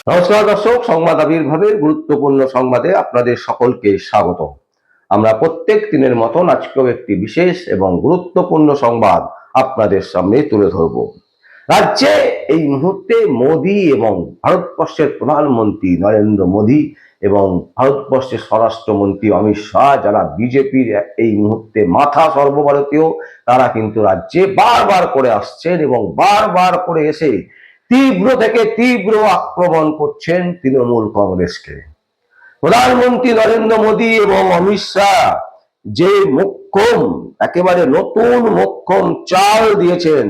নমস্কার দর্শক, সংবাদ আবির্ভাবের গুরুত্বপূর্ণ সংবাদে আপনাদের সকলকে স্বাগত। আমরা প্রত্যেক দিনের মতন আজকেও একটি বিশেষ এবং গুরুত্বপূর্ণ সংবাদ আপনাদের সামনে তুলে ধরব। রাজ্যে এই মুহূর্তে মোদী এবং ভারতবর্ষের প্রধানমন্ত্রী নরেন্দ্র মোদী এবং ভারতবর্ষের স্বরাষ্ট্রমন্ত্রী অমিত শাহ, যারা বিজেপির এই মুহূর্তে মাথা সর্বভারতীয়, তারা কিন্তু রাজ্যে বারবার করে আসছেন এবং বারবার করে এসে তীব্র থেকে তীব্র আক্রমণ করছেন তৃণমূল কংগ্রেসকে। প্রধানমন্ত্রী নরেন্দ্র মোদী এবং অমিত শাহ যে মোক্ষম, একেবারে নতুন মোক্ষম চাল দিয়েছেন,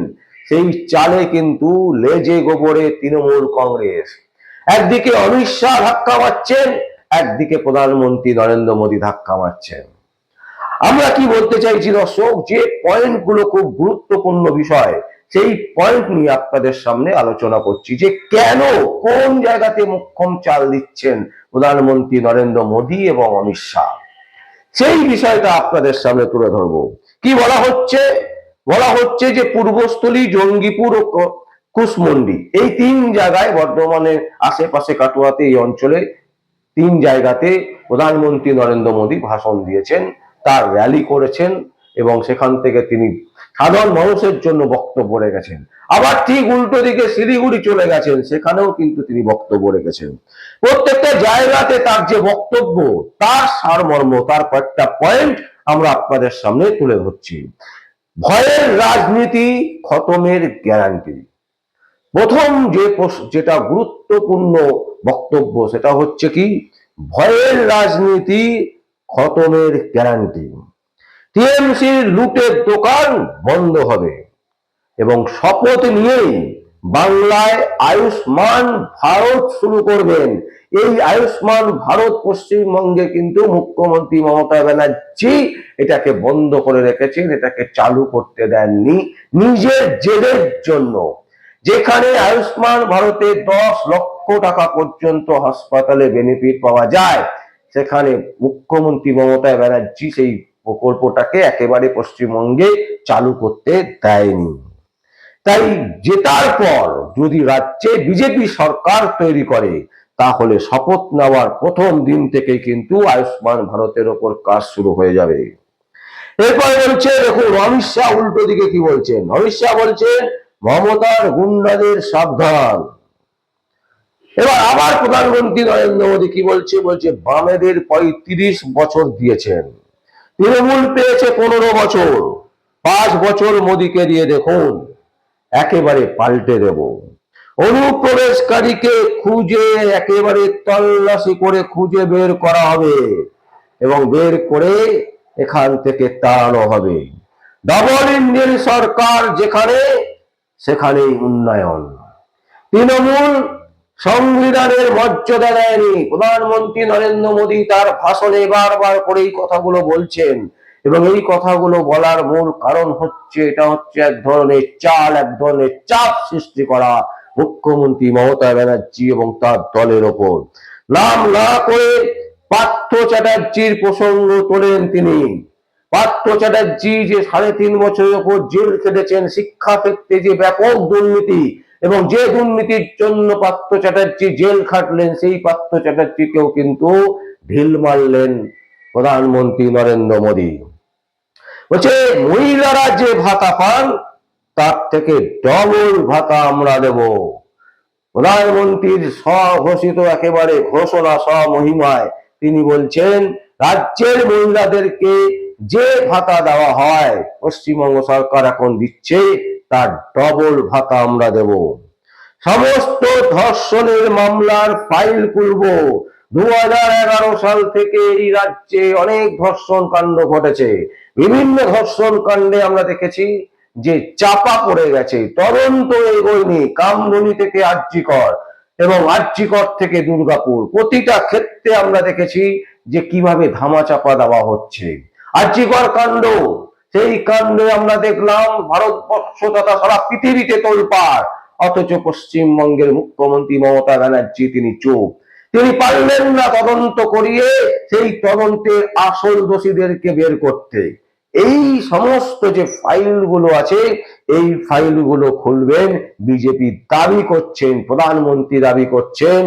সেই চালে কিন্তু লেজে গোবরে তৃণমূল কংগ্রেস। একদিকে অমিত শাহ ধাক্কা মারছেন, একদিকে প্রধানমন্ত্রী নরেন্দ্র মোদী ধাক্কা মারছেন। আমরা কি বলতে চাইছি দর্শক, যে পয়েন্টগুলো খুব গুরুত্বপূর্ণ বিষয়, সেই পয়েন্ট নিয়ে আপনাদের সামনে আলোচনা করছি, যে কেন কোন জায়গাতে মোক্ষম চাল দিচ্ছেন প্রধানমন্ত্রী নরেন্দ্র মোদী এবং অমিত শাহ। সেই বিষয়টা আপনাদের সামনে তুলে ধরবো। কি বলা হচ্ছে যে পূর্বস্থলী, জঙ্গিপুর ও কুশমন্ডি, এই তিন জায়গায়, বর্ধমানের আশেপাশে কাটোয়াতে, এই অঞ্চলে তিন জায়গাতে প্রধানমন্ত্রী নরেন্দ্র মোদী ভাষণ দিয়েছেন, তার র্যালি করেছেন এবং সেখান থেকে তিনি সাধারণ মানুষের জন্য বক্তব্য রেখেছেন। আবার ঠিক উল্টো দিকে শিলিগুড়ি চলে গেছেন, সেখানেও কিন্তু তিনি বক্তব্য রেখেছেন। প্রত্যেকটা জায়গাতে তার যে বক্তব্য, তার সারমর্ম, তার কয়েকটা পয়েন্ট আমরা আপনাদের সামনে তুলে ধরছি। ভয়ের রাজনীতি খতমের গ্যারান্টি। প্রথম যেটা গুরুত্বপূর্ণ বক্তব্য, সেটা হচ্ছে কি, ভয়ের রাজনীতি খতমের গ্যারান্টি। টিএমসির লুটের দোকান বন্ধ হবে এবং শপথ নিয়েই বাংলায় আয়ুষ্মান ভারত শুরু করবেন। এই আয়ুষ্মান ভারত পশ্চিমবঙ্গে কিন্তু মুখ্যমন্ত্রী মমতা ব্যানার্জি এটাকে বন্ধ করে রেখেছেন, এটাকে চালু করতে দেননি নিজের জেলের জন্য। যেখানে আয়ুষ্মান ভারতে 10 লক্ষ টাকা পর্যন্ত হাসপাতালে বেনিফিট পাওয়া যায়, সেখানে মুখ্যমন্ত্রী মমতা ব্যানার্জি সেই প্রকল্পটাকে একেবারে পশ্চিমবঙ্গে চালু করতে দেয়নি। তাই জেতার পর যদি রাজ্যে বিজেপি সরকার তৈরি করে, তাহলে শপথ নেওয়ার প্রথম দিন থেকে কিন্তু আয়ুষ্মান ভারতের ওপর কাজ শুরু হয়ে যাবে। এরপরে বলছে, দেখুন অমিত শাহ উল্টো দিকে কি বলছেন। অমিত শাহ বলছেন মমতার গুন্ডাদের সাবধান। এবার আবার প্রধানমন্ত্রী নরেন্দ্র মোদী কি বলছে বামেদের 35 বছর দিয়েছেন, তৃণমূল পেয়েছে 15 বছর, 5 বছর মোদীকে দিয়ে দেখুন, একেবারে পাল্টে দেব। অনুপ্রবেশকারীকে খুঁজে একেবারে তল্লাশি করে খুঁজে বের করা হবে এবং বের করে এখান থেকে তাড়ানো হবে। ডবল ইঞ্জিন সরকার যেখানে, সেখানেই উন্নয়ন। তৃণমূল সংবিধানের মর্যাদা দেয়নি। প্রধানমন্ত্রী নরেন্দ্র মোদী তার ভাষণে বারবার করে এই কথাগুলো বলছেন এবং এই কথাগুলো বলার মূল কারণ হচ্ছে, এটা হচ্ছে এক ধরনের চাল, এক ধরনের চাপ সৃষ্টি করা মুখ্যমন্ত্রী মমতা ব্যানার্জি এবং তার দলের ওপর। নাম না করে পার্থ চ্যাটার্জির প্রসঙ্গ তোলেন তিনি। পার্থ চ্যাটার্জি যে 3.5 বছরের ওপর জেল খেটেছেন শিক্ষা ক্ষেত্রে, যে ব্যাপক দুর্নীতি, এবং যে দুর্নীতির জন্য পার্থ চ্যাটার্জি জেল খাটলেন, সেই পার্থ চ্যাটার্জিকেও কিন্তু ঢিল মারলেন প্রধানমন্ত্রী নরেন্দ্র মোদী। বলছে মহিলারা যে ভাতা পান, তার থেকে ডবল ভাতা আমরা দেব। প্রধানমন্ত্রীর স্বঘোষিত একেবারে ঘোষণা স্বমহিমায় তিনি বলছেন, রাজ্যের মহিলাদেরকে যে ভাতা দেওয়া হয়, পশ্চিমবঙ্গ সরকার এখন দিচ্ছে, তার ডবল ভাতা আমরা দেব। সমস্ত ধর্ষণের মামলার ফাইল খুলব। 2011 সাল থেকে এই রাজ্যে অনেক ধর্ষণ কাণ্ড ঘটেছে। বিভিন্ন ধর্ষণ কাণ্ডে আমরা দেখেছি যে চাপা পড়ে গেছে, তদন্ত এগোয়নি। কামদুনি থেকে আরজিকর এবং আরজিকর থেকে দুর্গাপুর, প্রতিটা ক্ষেত্রে আমরা দেখেছি যে কিভাবে ধামাচাপা দেওয়া হচ্ছে। আরজিকর কাণ্ড, সেই কাণ্ডে আমরা দেখলাম ভারতবর্ষ তথা সারা পৃথিবীতে তোলপাড়, অথচ পশ্চিমবঙ্গের মুখ্যমন্ত্রী মমতা ব্যানার্জি তিনি চুপ। তিনি পারলেন না তদন্ত করিয়ে সেই তদন্তের আসল দোষীদেরকে বের করতে। এই সমস্ত যে ফাইলগুলো আছে এই ফাইলগুলো খুলবেন। বিজেপি দাবি করছেন, প্রধানমন্ত্রী দাবি করছেন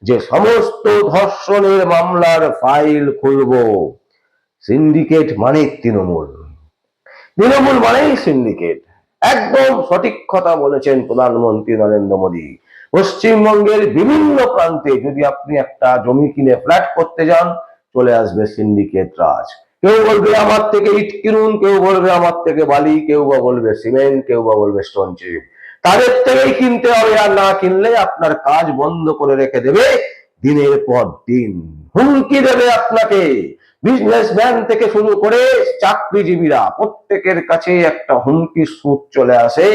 যে সমস্ত ধর্ষণের মামলার ফাইল খুলব। সিন্ডিকেট মানে তৃণমূল, তৃণমূল মানেই সিন্ডিকেট। একদম সঠিক কথা বলেছেন প্রধানমন্ত্রী নরেন্দ্র মোদী। পশ্চিমবঙ্গের বিভিন্ন প্রান্তে যদি আপনি একটা জমি কিনে ফ্ল্যাট করতে যান, চলে আসবে সিন্ডিকেট রাজ। কেউ বলবে আমার থেকে ইট কিনুন, কেউ বলবে আমার থেকে বালি, কেউ বা বলবে সিমেন্ট, কেউ বা বলবে স্টোন চিপ। তাদের থেকেই কিনতে হবে, আর না কিনলে আপনার কাজ বন্ধ করে রেখে দেবে দিনের পর দিন। হুমকি দেবে আপনাকে। বিজনেসম্যান থেকে শুরু করে চাকরিজীবীরা প্রত্যেকের কাছে একটা হুমকির সুর চলে আসে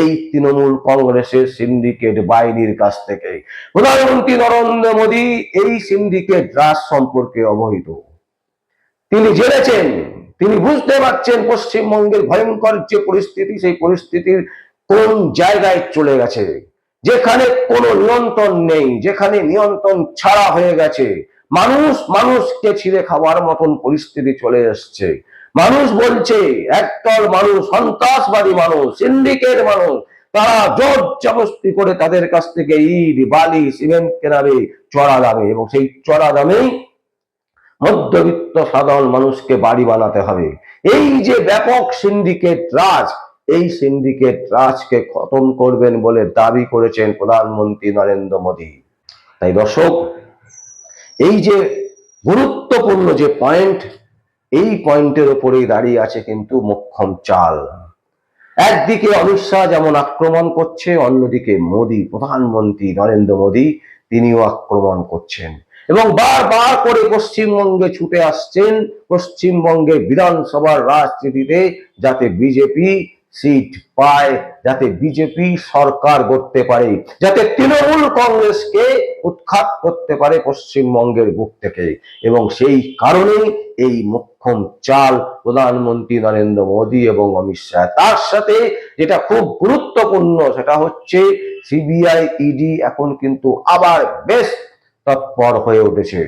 এই তৃণমূল কংগ্রেসের সিন্ডিকেট বাহিনীর কাছ থেকে। প্রধানমন্ত্রী নরেন্দ্র মোদী এই সিন্ডিকেট রাজ সম্পর্কে অবহিত। তিনি জেনেছেন, তিনি বুঝতে পারছেন পশ্চিমবঙ্গের ভয়ঙ্কর যে পরিস্থিতি, সেই পরিস্থিতির কোন জায়গায় চলে গেছে, যেখানে কোনো নিয়ন্ত্রণ নেই, যেখানে নিয়ন্ত্রণ ছাড়া হয়ে গেছে। মানুষ মানুষকে ছিঁড়ে খাওয়ার মতন পরিস্থিতি চলে এসছে। মানুষ বলছে, একদল মানুষ, সন্ত্রাসবাদী মানুষ, সিন্ডিকেট মানুষ, তারা জোর জবরদস্তি করে তাদের কাছ থেকে ইট, বালি, সিমেন্ট কেনাবে চড়া দামে, এবং সেই চড়া দামেই মধ্যবিত্ত সাধারণ মানুষকে বাড়ি বানাতে হবে। এই যে ব্যাপক সিন্ডিকেট রাজ, এই সিন্ডিকেট রাজকে খতম করবেন বলে দাবি করেছেন প্রধানমন্ত্রী নরেন্দ্র মোদী। তাই দর্শক, এই যে গুরুত্বপূর্ণ যে পয়েন্ট, এই পয়েন্টের উপরেই দাঁড়িয়ে আছে কিন্তু মোক্ষম চাল। একদিকে অমিত শাহ যেমন আক্রমণ করছে, অন্যদিকে মোদী, প্রধানমন্ত্রী নরেন্দ্র মোদী, তিনিও আক্রমণ করছেন এবং বারবার করে পশ্চিমবঙ্গে ছুটে আসছেন পশ্চিমবঙ্গে বিধানসভার রাজনীতিতে যাতে বিজেপি সিট পায়, যাতে বিজেপি সরকার গড়তে পারে, যাতে তৃণমূল কংগ্রেসকে উৎখাত করতে পারে পশ্চিমবঙ্গের বুক থেকে। এবং সেই কারণেই এই মোক্ষম চাল প্রধানমন্ত্রী নরেন্দ্র মোদী এবং অমিত শাহ। তার সাথে যেটা খুব গুরুত্বপূর্ণ, সেটা হচ্ছে সিবিআই, ইডি এখন কিন্তু আবার বেশ তৎপর হয়ে উঠেছে।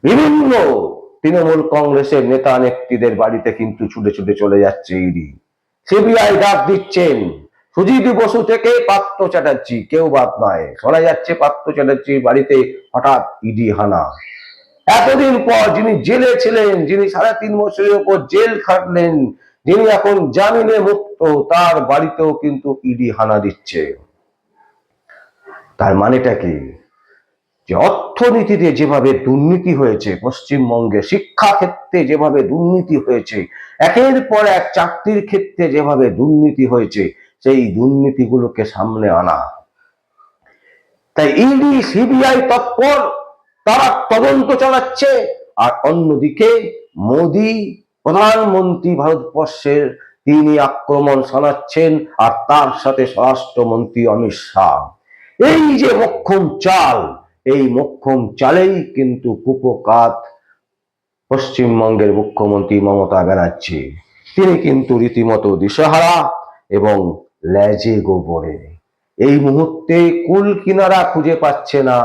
বিভিন্ন তৃণমূল কংগ্রেসের নেতা নেত্রীদের বাড়িতে কিন্তু ছুটে ছুটে চলে যাচ্ছে ইডি। সিবিআই ডাক দিচ্ছেন সুজিত বসু থেকে পার্থ চ্যাটার্জি, কেউ বাদ নয়। শোনা যাচ্ছে পার্থ চ্যাটার্জির বাড়িতে হঠাৎ ইডি হানা। এতদিন পর যিনি জেলে ছিলেন, যিনি 3.5 বছরের উপর জেল খাটলেন, যিনি এখন জামিনে মুক্ত, তার বাড়িতেও কিন্তু ইডি হানা দিচ্ছে। তার মানেটা কি? যে অর্থনীতিতে যেভাবে দুর্নীতি হয়েছে, পশ্চিমবঙ্গে শিক্ষা ক্ষেত্রে যেভাবে দুর্নীতি হয়েছে, একের পর এক চাকরির ক্ষেত্রে যেভাবে দুর্নীতি হয়েছে, সেই দুর্নীতিগুলোকে সামনে আনা। তাই ইডি, সিবিআই তৎপর, তারা তদন্ত চালাচ্ছে। আর অন্যদিকে মোদী, প্রধানমন্ত্রী ভারতবর্ষের, তিনি আক্রমণ শানাচ্ছেন, আর তার সাথে স্বরাষ্ট্রমন্ত্রী অমিত শাহ। এই যে মোক্ষম চাল, এই মোক্ষম চালেই কিন্তু কুপকাত পশ্চিমবঙ্গের মুখ্যমন্ত্রী মমতা ব্যানার্জি। তিনি কিন্তু রীতিমতো দিশেহারা এবং লেজে গোবরে। এই মুহূর্তে কুল কিনারা খুঁজে পাচ্ছে না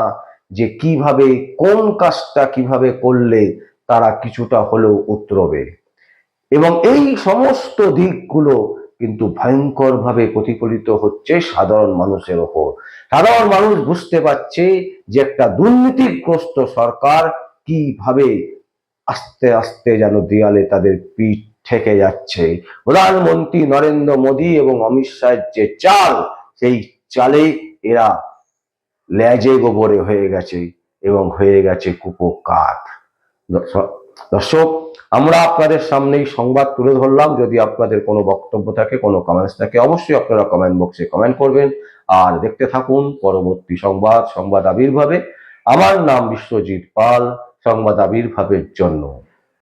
যে কিভাবে, কোন কাজটা কিভাবে করলে তারা কিছুটা হলেও উতরবে। এবং এই সমস্ত দিকগুলো কিন্তু ভয়ঙ্করভাবে প্রতিফলিত হচ্ছে সাধারণ মানুষের ওপর। সাধারণ মানুষ বুঝতে পারছে যে একটা দুর্নীতিগ্রস্ত সরকার কিভাবে আস্তে আস্তে যেন দেয়ালে তাদের পিঠ ঠেকে যাচ্ছে। প্রধানমন্ত্রী নরেন্দ্র মোদী এবং অমিত শাহের যে চাল, সেই চালে এরা লেজে গোবরে হয়ে গেছে এবং হয়ে গেছে কুপকাত। দর্শক, আমরা আপনাদের সামনেই সংবাদ তুলে ধরলাম। যদি আপনাদের কোনো বক্তব্য থাকে, কোনো কমেন্টস থাকে, অবশ্যই আপনারা কমেন্ট বক্সে কমেন্ট করবেন। আর দেখতে থাকুন পরবর্তী সংবাদ, সংবাদ আবির্ভাবে। আমার নাম বিশ্বজিৎ পাল, সংবাদ আবির্ভাবের জন্য।